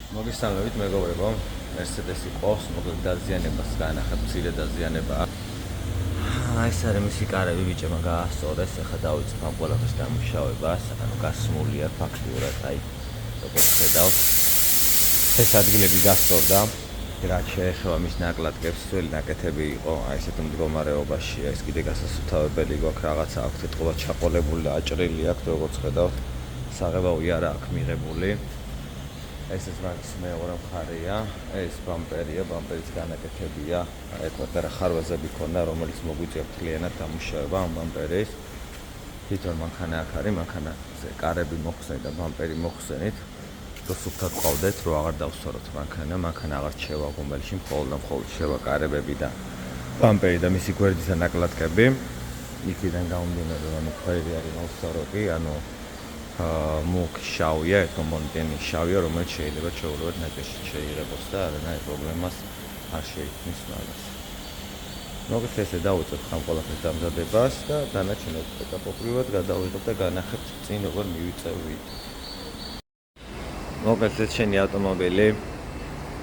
მოგესალმებით მეგობრებო, Mercedes-ი ყავს, მოკლედ დაზიანებას განახებ, მცირე დაზიანება. ეს არის მისი კარები ბიჭებმა გაასწორეს, ახლა დავიწყებ ამ ყველაფერს დამუშავებას, გასმულია ფაქტურად, როგორც ხედავთ. ეს ადგილები გასწორდა, რაც შეეხება მის ნაკლატკებს, ძველი ნაკეთები იყო, ესეთ მდგომარეობაში, ეს კიდე გასასუფთავებელი გვაქვს, რაღაცა აქვს ეთყობა ჩაყოლებული და აჭრილი აქვს, როგორც ხედავთ. საღებავი არა აქვს მიღებული. ეს მაგის მეორე მხარეა, ეს ბამპერია, ბამპერის განაკეთებია, ეკваტარა ხარვაზები ქონდა, რომელიც მოგვიწევ მთლიანად დამუშავება ამ ბამპერის. თვითონ მანქანა აქ არის, მანქანაზე კარები მოხსენით და ბამპერი მოხსენით. თუ სუფთად ყავდეთ, რომ აღარ დავსვაროთ მანქანა აღარ შევა ღუმელში, მხოლოდ შევა კარებები და ბამპერი და მისი გვერდის და ნაკლატკები. იქიდან გამომდინარე, რომ ყველი არის მოსწორები, მუქი შავია, ეკომონტენი შავია, რომელიც შეიძლება ჩაურევად ნაჭერში შეიღებოს და არანაირ პრობლემას არ შეიქმნის მაგას. მოკლედ ესე დავუწყებ ამ ყველაფერს დამზადებას და დანარჩენად ეტაპობრივად გადავიღებ და განახებთ წინ როგორ მივიწევით. მოკლედ ეს შენი ავტომობილი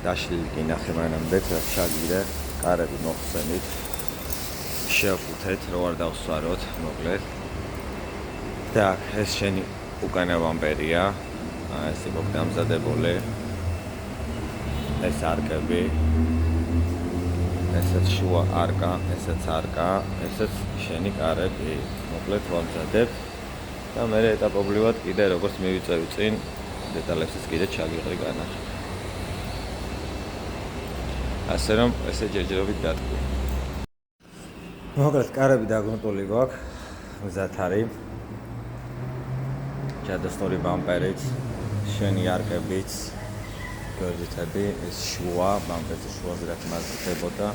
დაშლილი გინახე მანამდე, რაც ჩაგირე, კარები მოხსენით, შევფუთეთ, რო არ დავსვაროთ, მოკლედ. და ეს შენი უკანა ბამპერია, ეს იყო დამზადებული, ეს არკები, ესეც შუა არკა, ესეც არკა, ესეც შენი კარები, მოკლედ ვამზადებ და მე ეტაპობრივად კიდე როგორც მივიწევი წინ, დეტალებსაც კიდე ჩაგიღრი განახებ. ასე რომ ესე ჯერჯერობით დადგმ. მოკლედ კარები დაგრუნტული გვაქვს, მზად არის. ჩადასტური ბამპერიც, შენი არკებიც, გვერდითები, ეს შუა, ბამპერის შუაზე რაც მარტივებოდა,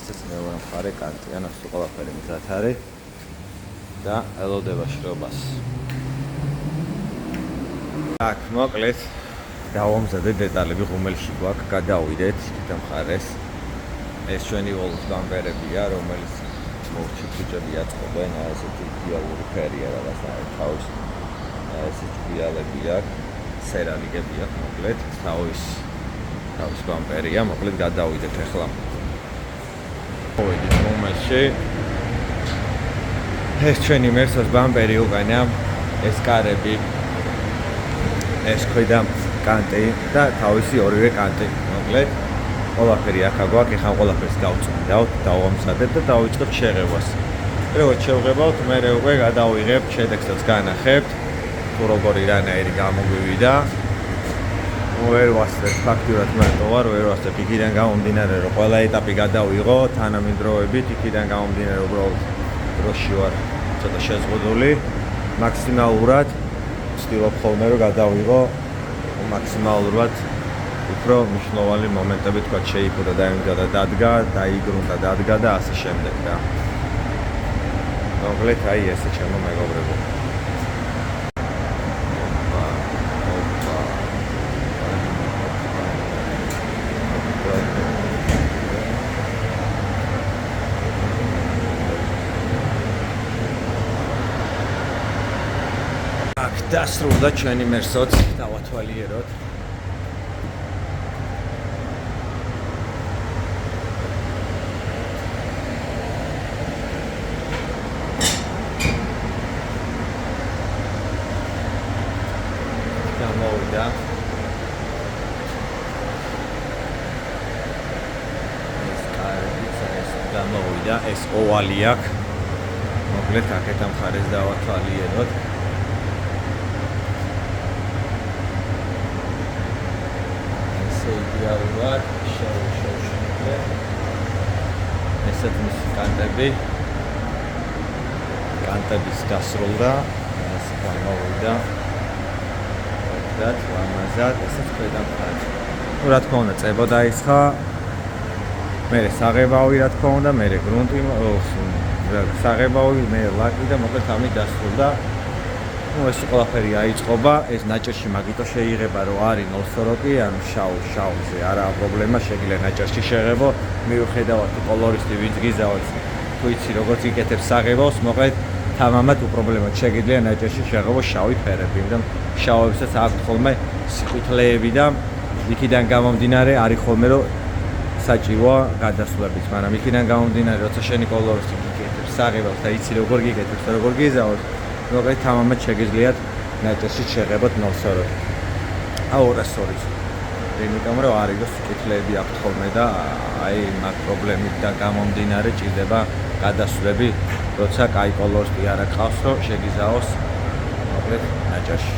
ესეც მეორე მხარე კანტი, ეს ყველაფერი მზად არის და ელოდება შრობას. აქ მოკლედ დავამზადე დეტალები ღუმელში გვაქვს, გადავიდეთ შიდა მხარეს. ეს ჩვენი ვოლოს ბამპერებია, რომელიც მოვჩი ფუჭები აწყობენ, ესეთი იდეალური ფერია რაღაცა თავის ესე ჭვიალები აქვს, სერამიკები აქვს, მოკლედ თავის ბამპერია, მოკლედ გადავიდეთ ახლა. მოვიდით ღუმელში. ეს ჩვენი Mercedes ბამპერი უკანა, ეს კარები, ეს ქვედა კანტი და თავისი ორივე კანტი, მოკლედ ყველაფერი აქ გვაქვს, ახლა ყველაფერს გავწმინდავთ, დავამზადებ და დავიწყებ შეღებას. როგორც შევღებავთ, მე უკვე გადავიღებ, შედეგსაც განახებთ. როგორი რანაირი გამოგვივიდა. ვერ ვასწრებ ფაქტურად მარტო ვარ, ვერ ვასწრებ იქიდან გამომდინარე, რომ ყველა ეტაპი გადავიღო თანამედროვეებით, იქიდან გამომდინარე, უბრალოდ დროში ვარ ცოტა შეზღუდული. მაქსიმალურად ვცდილობ ხოლმე რომ გადავიღო მაქსიმალურად უფრო მნიშვნელოვანი მომენტები თქვა შეიფურა და იმდადა დადგა, დაიგრუნდა დადგა და ასე შემდეგ და მოკლედ ესე ჩემო მეგობრებო. დასრულდა ჩვენი Mercedes, დავათვალიეროთ. გამოვიდა. ეს კარებიც ეს გამოვიდა, ეს ოვალი აქვს. მოკლედ აქეთ ამ მხარეს დავათვალიეროთ. იარულად შევშევშე. ესეთ მისი კანტების დასრულდა, ეს გამოვიდა. და ლამაზად, ესეც ქვედა მხარე. რა თქმა უნდა, წება დაისხა. მე საღებავი რა თქმა უნდა, მე გრუნტი, საღებავი, მე ლაკი და მოკლედ ამით დასრულდა. ეს ყველაფერი აიწყობა, ეს ნაჭერში მაგიტო შეიღება, რომ არის 0-40, ანუ შავზე არაა პრობლემა, შეგიძლია ნაჭერში შეღებო, მიუხედავად კოლორისტი ვინც გიზავთ, თუ იცი როგორც იკეთებს საღებავს, მოკლედ თამამად უპრობლემოდ შეგიძლია ნაჭერში შეღებო შავი ფერები, იმიტომ შავებსაც აქვთ ხოლმე სიყვითლეები და იქიდან გამომდინარე არის ხოლმე რომ საჭიროა გადასვლებიც, მაგრამ იქიდან გამომდინარე როცა შენი კოლოროსი გიკეთებს საღებავს და იცი როგორ გიკეთებს და როგორ გიზავოს, მოკლედ თამამად შეგიძლიათ ნაჭრში შეღებოთ ნოლსორად. 200-ით. იმიტომ რომ არის რომ სიკეთლეები აქვთ ხოლმე და აი მაგ პრობლემიდან გამომდინარე ჭირდება გადასვლები, როცა კაი კოლოროსი არ აქვს, რომ შეგიზაოს მოკლედ ნაჭრში.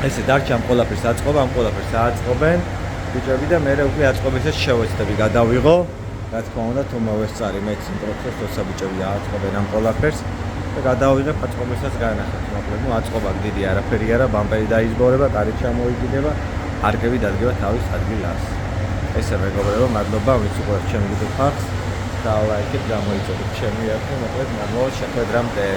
ესე დარჩა ამ ყველაფერს აწყობა, ამ ყველაფერს აწყობენ ბიჭები და მე უკვე აწყობისას შევეცდები გადავიღო. რა თქმა უნდა, თუ მოვესწარი მეც იმ პროცესს, როცა ბიჭები აწყობენ ამ ყველაფერს და გადავიღებ აწყობისას განახეთ. მოკლედ, აწყობა დიდი არაფერი არა, ბამპერი დაიზბორება, კარი ჩამოიგიდება, არკები დადგება თავის ადგილას. ესე მეგობრებო, მადლობა, ვინც უყურებთ ჩემს ვიდეოს ხარს და ლაიქით გამოიწოდეთ ჩემი არქივი, მოკლედ, მოშეხვედრამდე.